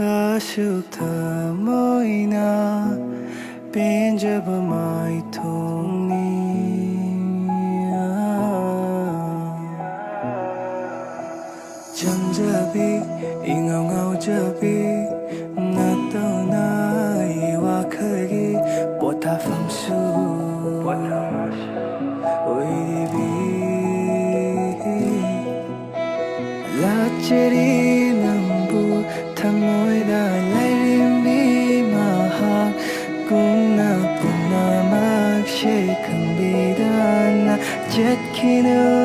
आशुक थमोइना पेंजब माई थोंगनी Jamjabi, ingaw ngaw jabi Nataw na iwakagi Bota famsu Oi dibi Lacheri nambu Tamoy da lairimbi mahang Kung na pumamag Siya'y kang bidana Jet kinu